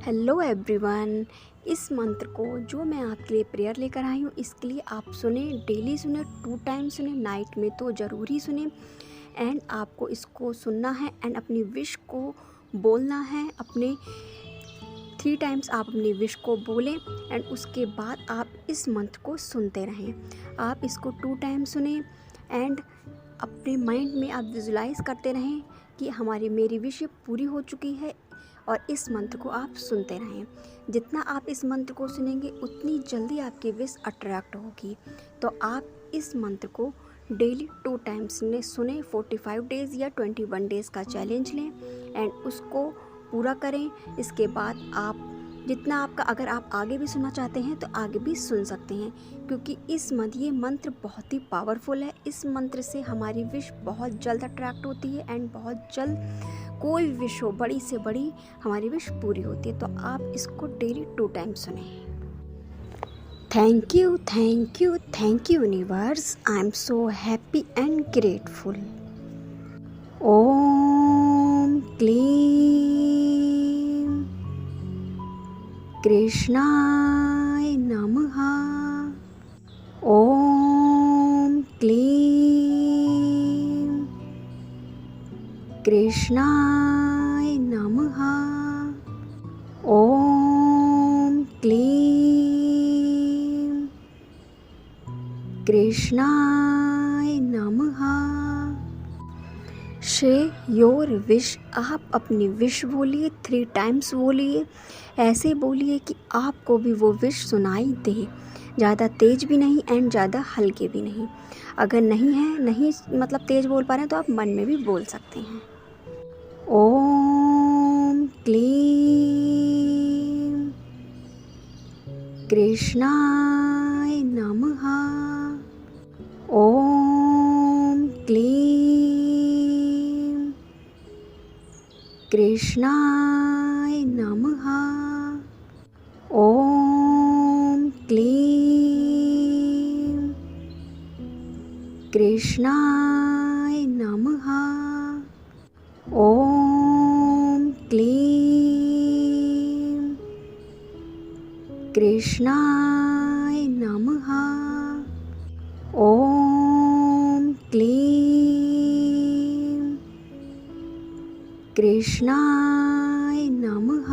Hello everyone. इस मंत्र को जो मैं आपके लिए प्रेयर लेकर आई हूँ, इसके लिए आप सुने, डेली सुने, 2 टाइम सुने, नाइट में तो ज़रूर ही सुने। एंड आपको इसको सुनना है एंड अपनी विश को बोलना है। अपने 3 टाइम्स आप अपनी विश को बोलें एंड उसके बाद आप इस मंत्र को सुनते रहें। आप इसको 2 टाइम सुने एंड अपने माइंड में आप विजुलाइज करते रहें कि मेरी विश पूरी हो चुकी है, और इस मंत्र को आप सुनते रहें। जितना आप इस मंत्र को सुनेंगे उतनी जल्दी आपकी विश अट्रैक्ट होगी। तो आप इस मंत्र को डेली 2 टाइम्स में सुने। 45 डेज़ या 21 डेज़ का चैलेंज लें एंड उसको पूरा करें। इसके बाद आप जितना आपका, अगर आप आगे भी सुनना चाहते हैं तो आगे भी सुन सकते हैं, क्योंकि ये मंत्र बहुत ही पावरफुल है। इस मंत्र से हमारी विश बहुत जल्द अट्रैक्ट होती है एंड बहुत जल्द कोई विश हो, बड़ी से बड़ी हमारी विश पूरी होती है। तो आप इसको डेली 2 टाइम सुने। Thank you, thank you, thank you universe. I am so happy and grateful. Om क्लीम कृष्णाय नमः। ओम क्लीम कृष्णाय नमः। ओम क्लीम कृष्णाय नमः। से योर विश, आप अपनी विश बोलिए, 3 टाइम्स बोलिए। ऐसे बोलिए कि आपको भी वो विश सुनाई दे। ज़्यादा तेज भी नहीं एंड ज़्यादा हल्के भी नहीं। अगर नहीं मतलब तेज बोल पा रहे हैं तो आप मन में भी बोल सकते हैं। ओम क्लीम कृष्णाय नमः। ओम क्लीम कृष्णाय नमः। ओम क्लीम कृष्णाय नमः। ओम क्लीम कृष्णाय नमः। ओम क्लीम कृष्णाय नमः।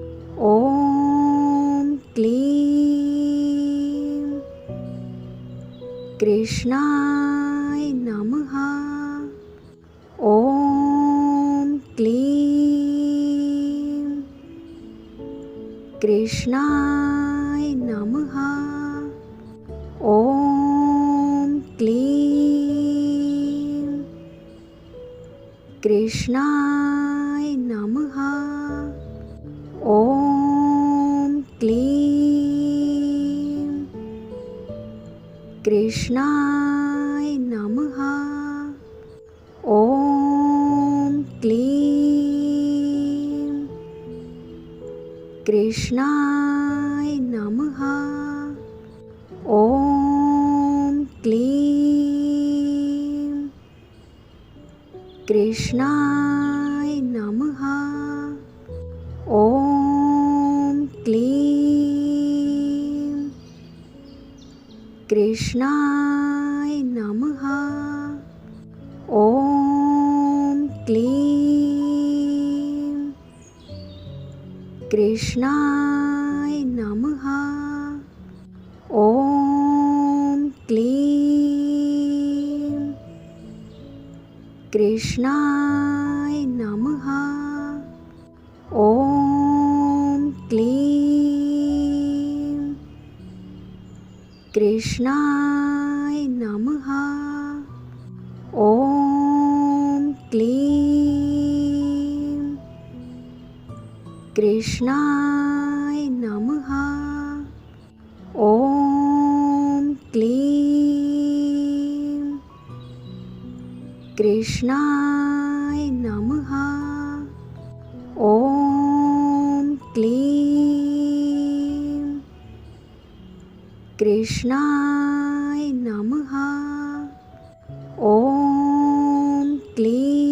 ओम क्लीम कृष्णाय नमः। ओम क्लीम कृष्णाय नमः। ओम क्लीम कृष्णाय नमः। ओम क्लीम कृष्णाय नमः। ओम क्लीम कृष्णाय नमः। ओम क्लीम कृष्णाय नमः। ओम क्लीम कृष्णाय नमः। ओम क्लीम कृष्णाय नमः। ओम क्लीम कृष्णाय नमः। ओम क्लीम कृष्णाय नमः। ओम क्लीम कृष्णाय नमः। ओम क्लीम कृष्णाय नमः। ओम क्लीम कृष्णाय नमः। ओम क्लीम